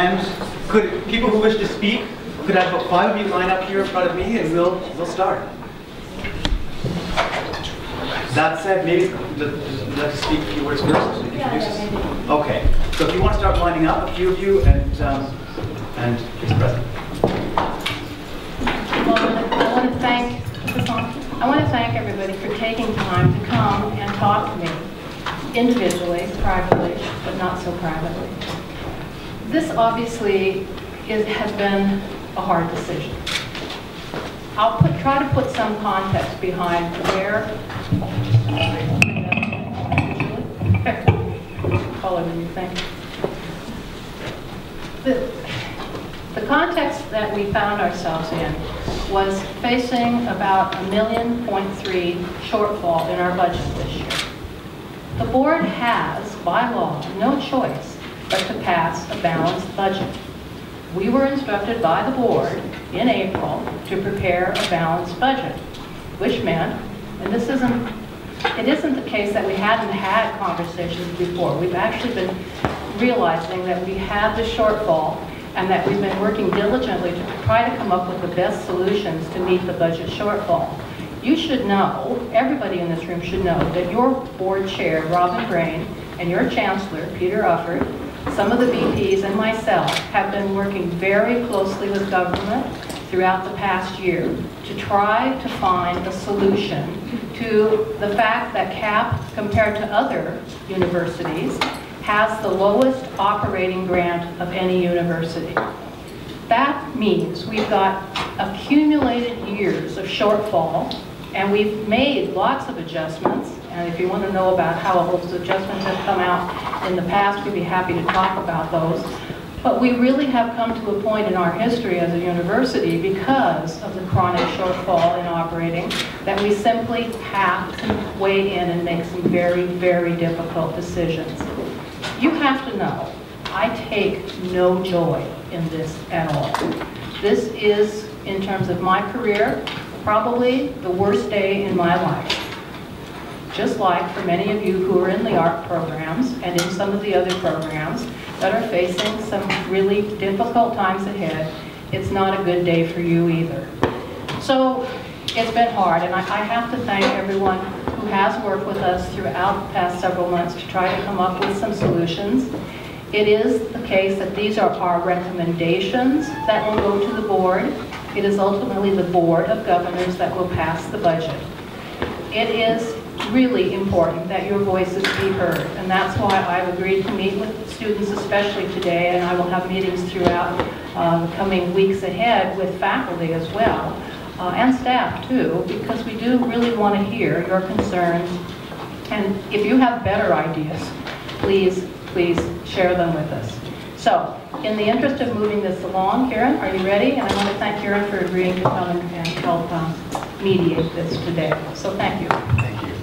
And could people who wish to speak, could I have about 5 of you line up here in front of me, and we'll start. That said, maybe let's speak a few words first. Introduce us. Okay. So if you want to start lining up, a few of you, and Vice President. I want to thank everybody for taking time to come and talk to me individually, privately, but not so privately. This obviously has been a hard decision. I'll try to put some context behind where. Follow me, thank you. The context that we found ourselves in was facing about $1.3 million shortfall in our budget this year. The board has, by law, no choice but to pass a balanced budget. We were instructed by the board in April to prepare a balanced budget, which meant, and it isn't the case that we hadn't had conversations before. We've actually been realizing that we had the shortfall and that we've been working diligently to try to come up with the best solutions to meet the budget shortfall. You should know, everybody in this room should know, that your board chair, Robin Brain, and your chancellor, Peter Ufford, some of the VPs and myself have been working very closely with government throughout the past year to try to find a solution to the fact that CAP, compared to other universities, has the lowest operating grant of any university. That means we've got accumulated years of shortfall, and we've made lots of adjustments. And if you want to know about how those adjustments have come out in the past, we'd be happy to talk about those. But we really have come to a point in our history as a university, because of the chronic shortfall in operating, that we simply have to weigh in and make some very, very difficult decisions. You have to know, I take no joy in this at all. This is, in terms of my career, probably the worst day in my life. Just like for many of you who are in the art programs and in some of the other programs that are facing some really difficult times ahead, it's not a good day for you either. So it's been hard, and I have to thank everyone who has worked with us throughout the past several months to try to come up with some solutions. It is the case that these are our recommendations that will go to the board. It is ultimately the Board of Governors that will pass the budget. It is really important that your voices be heard, and that's why I've agreed to meet with students, especially today, and I will have meetings throughout the coming weeks ahead with faculty as well, and staff too, because we do really want to hear your concerns, and if you have better ideas, please share them with us. So, in the interest of moving this along, Karen, are you ready? And I want to thank Karen for agreeing to come and help mediate this today. So thank you. Thank you.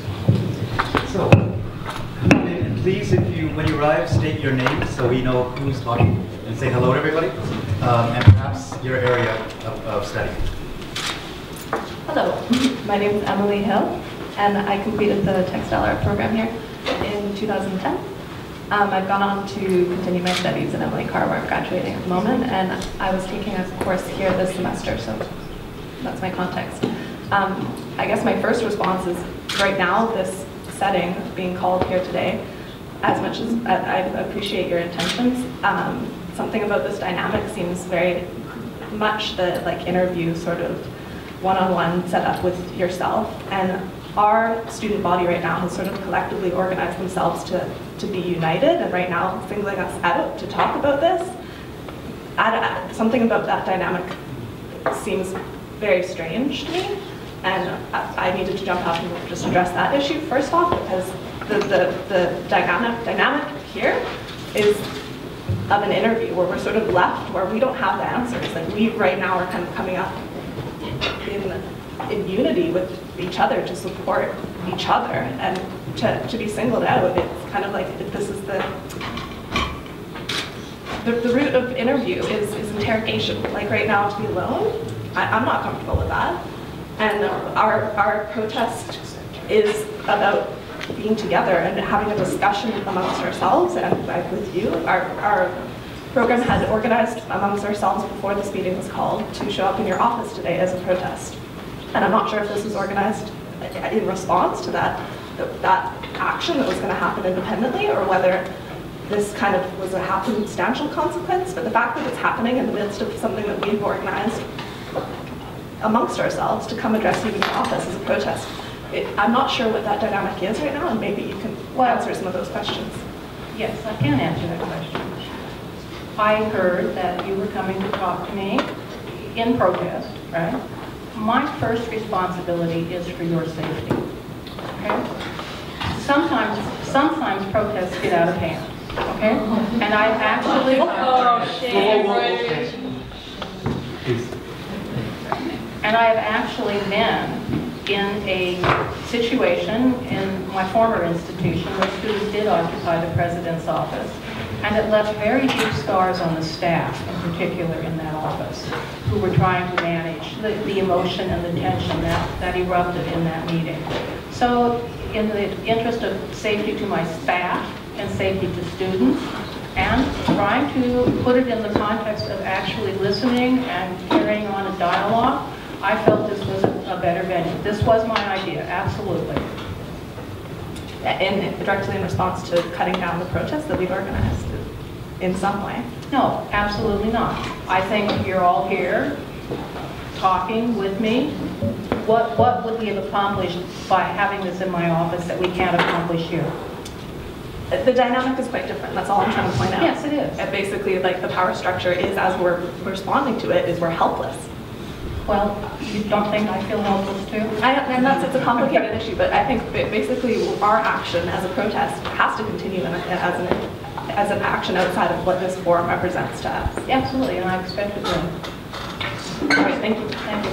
So, come on in, and please, when you arrive, state your name so we know who's talking, and say hello to everybody, and perhaps your area of study. Hello, my name is Emily Hill, and I completed the textile art program here in 2010. I've gone on to continue my studies at Emily Carr, where I'm graduating at the moment, and I was taking a course here this semester, so that's my context. I guess my first response is, right now, this setting being called here today, as much as I appreciate your intentions, something about this dynamic seems very much the interview sort of one-on-one setup with yourself, and our student body right now has sort of collectively organized themselves to be united, and right now singling us out to talk about this. Something about that dynamic seems very strange to me, and I needed to jump up and just address that issue first off, because the dynamic here is of an interview where we're sort of left where we don't have the answers, and we right now are kind of coming up in unity with each other to support each other, and to be singled out, it's kind of like this is the root of interview is interrogation. Like right now, to be alone, I'm not comfortable with that, and our protest is about being together and having a discussion amongst ourselves and with you, our program had organized amongst ourselves before this meeting was called to show up in your office today as a protest. And I'm not sure if this was organized in response to that action that was going to happen independently, or whether this kind of was a happenstantial consequence. But the fact that it's happening in the midst of something that we've organized amongst ourselves to come address you in your office as a protest, I'm not sure what that dynamic is right now, and maybe you can answer some of those questions. Yes, I can answer that question. I heard that you were coming to talk to me in protest, right? My first responsibility is for your safety, okay? Sometimes protests get out of hand, okay? And I've actually... And I have actually been in a situation in my former institution where students did occupy the president's office, and it left very deep scars on the staff, in particular in that office, who were trying to manage the emotion and the tension that erupted in that meeting. So in the interest of safety to my staff and safety to students, and trying to put it in the context of actually listening and carrying on a dialogue, I felt this was a better venue. This was my idea, absolutely. And directly in response to cutting down the protests that we've organized in some way? No, absolutely not. I think you're all here talking with me. What would we have accomplished by having this in my office that we can't accomplish here? The dynamic is quite different. That's all I'm trying to point out. Yes, it is. And basically, like, the power structure is, as we're responding to it, is we're helpless. Well, you don't think I feel helpless too? And it's a complicated issue, but I think basically our action as a protest has to continue as an action outside of what this forum represents to us. Absolutely, and I expect it will. All right, thank you. Thank you.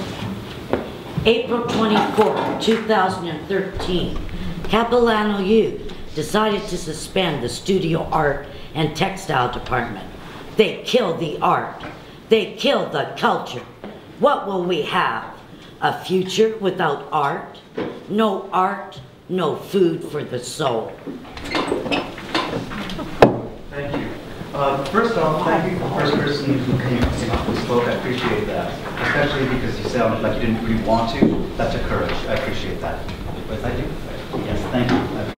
April 24, 2013, Capilano Youth decided to suspend the studio art and textile department. They killed the art. They killed the culture. What will we have? A future without art? No art, no food for the soul. Thank you. First off, thank you for the first person who came up and spoke. I appreciate that, especially because you sounded like you didn't really want to. That's a courage. I appreciate that. Was I you? Yes, thank you.